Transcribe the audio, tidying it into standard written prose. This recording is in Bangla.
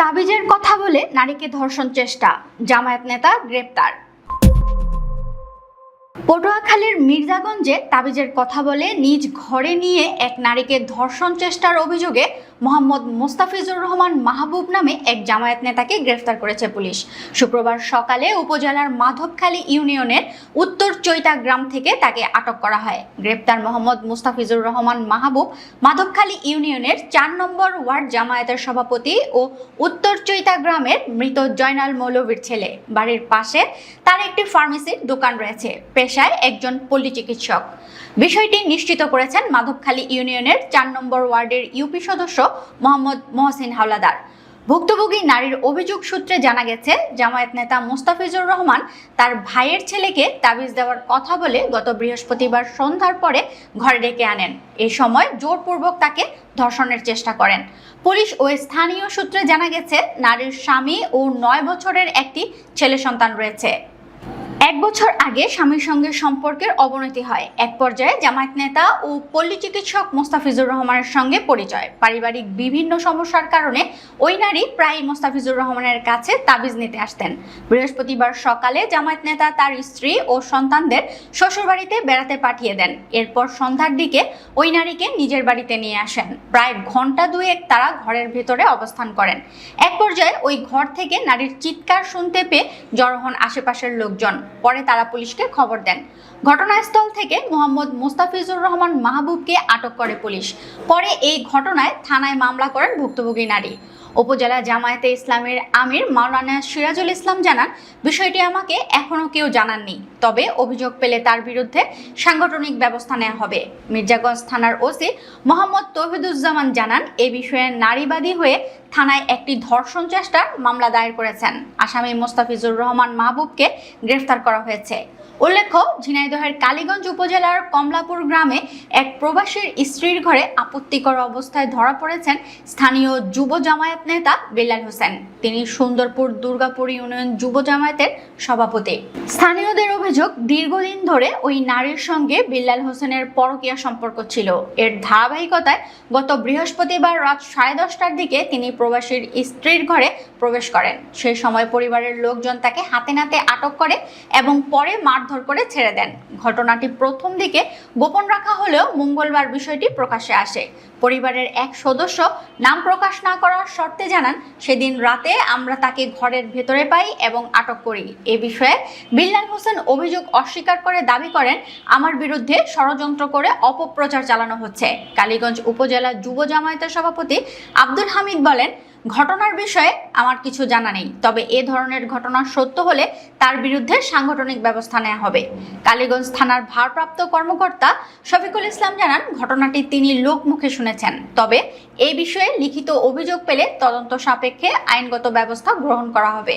তাবিজের কথা বলে নারীকে ধর্ষণ চেষ্টা, জামায়াত নেতা গ্রেপ্তার। পটুয়াখালীর মির্জাগঞ্জে তাবিজের কথা বলে নিজ ঘরে নিয়ে এক নারীকে ধর্ষণ চেষ্টার অভিযোগে মোহাম্মদ মোস্তাফিজুর রহমান মাহবুব নামে এক জামায়াত নেতাকে গ্রেফতার করেছে পুলিশ। শুক্রবার সকালে উপজেলার মাধবখালী ইউনিয়নের উত্তর চৈতা গ্রাম থেকে তাকে আটক করা হয়। গ্রেপ্তার মোহাম্মদ মোস্তাফিজুর রহমান মাহবুব মাধবখালী ইউনিয়নের ৪ নম্বর ওয়ার্ড জামায়াতের সভাপতি ও উত্তর চৈতা গ্রামের মৃত জয়নাল মৌলভীর ছেলে। বাড়ির পাশে তার একটি ফার্মেসির দোকান রয়েছে, পেশায় একজন পল্লী চিকিৎসক। বিষয়টি নিশ্চিত করেছেন মাধবখালী ইউনিয়নের ৪ নম্বর ওয়ার্ডের ইউপি সদস্য মোহাম্মদ মহসিন হাওলাদার। ভুক্তভোগী নারীর অভিযোগ সূত্রে জানা গেছে, জামায়াত নেতা মোস্তাফিজুর রহমান তার ভাইয়ের ছেলেকে তাবিজ দেওয়ার কথা বলে গত বৃহস্পতিবার সন্ধ্যার পরে ঘরে ডেকে আনেন। এই সময় জোরপূর্বক তাকে ধর্ষণের চেষ্টা করেন। পুলিশ ও স্থানীয় সূত্রে জানা গেছে, নারীর স্বামী ও ৯ বছরের একটি ছেলে সন্তান রয়েছে। ১ বছর আগে স্বামীর সঙ্গে সম্পর্কের অবনতি হয়। এক পর্যায়ে জামায়াত নেতা ও পল্লী চিকিৎসক মোস্তাফিজুর রহমানের সঙ্গে পরিচয়। পারিবারিক বিভিন্ন সমস্যার কারণে ওই নারী প্রায়ই মোস্তাফিজুর রহমানের কাছে তাবিজ নিতে আসতেন। বৃহস্পতিবার সকালে জামায়াত নেতা তার স্ত্রী ও সন্তানদের শ্বশুরবাড়িতে বেড়াতে পাঠিয়ে দেন। এরপর সন্ধ্যার দিকে ওই নারীকে নিজের বাড়িতে নিয়ে আসেন। প্রায় ঘন্টা দুয়েক তারা ঘরের ভেতরে অবস্থান করেন। এক পর্যায়ে ওই ঘর থেকে নারীর চিৎকার শুনতে পেয়ে জড়ো হন আশেপাশের লোকজন। পরে তারা পুলিশকে খবর দেন। ঘটনাস্থল থেকে মোহাম্মদ মোস্তাফিজুর রহমান মাহবুবকে আটক করে পুলিশ। পরে এই ঘটনায় থানায় মামলা করেন ভুক্তভোগী নারী। উপজেলা জামায়াতে ইসলামের আমির মাওলানা সিরাজুল ইসলাম জানান, বিষয়টি আমাকে এখনো কেউ জানাননি, তবে অভিযোগ পেলে তার বিরুদ্ধে সাংগঠনিক ব্যবস্থা নেওয়া হবে। মির্জাগঞ্জ থানার ওসি মোহাম্মদ তৌহিদুজ্জামান জানান, এ বিষয়ে নারীবাদী হয়ে থানায় একটি ধর্ষণ চেষ্টার মামলা দায়ের করেছেন। আসামি মোস্তাফিজুর রহমান মাহবুবকে গ্রেফতার করা হয়েছে। উল্লেখ্য, ঝিনাইদহের কালীগঞ্জ উপজেলার কমলাপুর গ্রামে এক প্রবাসীর স্ত্রীর ঘরে আপত্তিকর অবস্থায় ধরা পড়েছেন স্থানীয় যুব জামায়াত নেতা বিল্লাল হোসেন। তিনি সুন্দরপুর দুর্গাপুর ইউনিয়ন যুব জামায়াতের সভাপতি। স্থানীয়দের অভিযোগ, দীর্ঘদিন ধরে ওই নারীর সঙ্গে বিল্লাল হোসেনের পরকীয়া সম্পর্ক ছিল। এর ধারাবাহিকতায় গত বৃহস্পতিবার রাত 10:30টার দিকে তিনি প্রবাসীর স্ত্রীর ঘরে প্রবেশ করেন। সেই সময় পরিবারের লোকজন তাকে হাতে নাতে আটক করে এবং পরে মারধর করে ছেড়ে দেন। ঘটনাটি প্রথম দিকে গোপন রাখা হলেও মঙ্গলবার বিষয়টি প্রকাশ্যে আসে। পরিবারের এক সদস্য নাম প্রকাশ না করার শর্তে জানান, সেদিন রাতে আমরা তাকে ঘরের ভেতরে পাই এবং আটক করি। এ বিষয়ে বিল্লাল হোসেন অভিযোগ অস্বীকার করে দাবি করেন, আমার বিরুদ্ধে ষড়যন্ত্র করে অপপ্রচার চালানো হচ্ছে। কালীগঞ্জ উপজেলা যুব জামায়াতের সভাপতি আব্দুল হামিদ বলেন, ঘটনার বিষয়ে আমার কিছু জানা নেই, তবে এ ধরনের ঘটনা সত্য হলে তার বিরুদ্ধে সাংগঠনিক ব্যবস্থা নেওয়া হবে। কালীগঞ্জ থানার ভারপ্রাপ্ত কর্মকর্তা শফিকুল ইসলাম জানান, ঘটনাটি তিনি লোকমুখে শুনেছেন, তবে এই বিষয়ে লিখিত অভিযোগ পেলে তদন্ত সাপেক্ষে আইনগত ব্যবস্থা গ্রহণ করা হবে।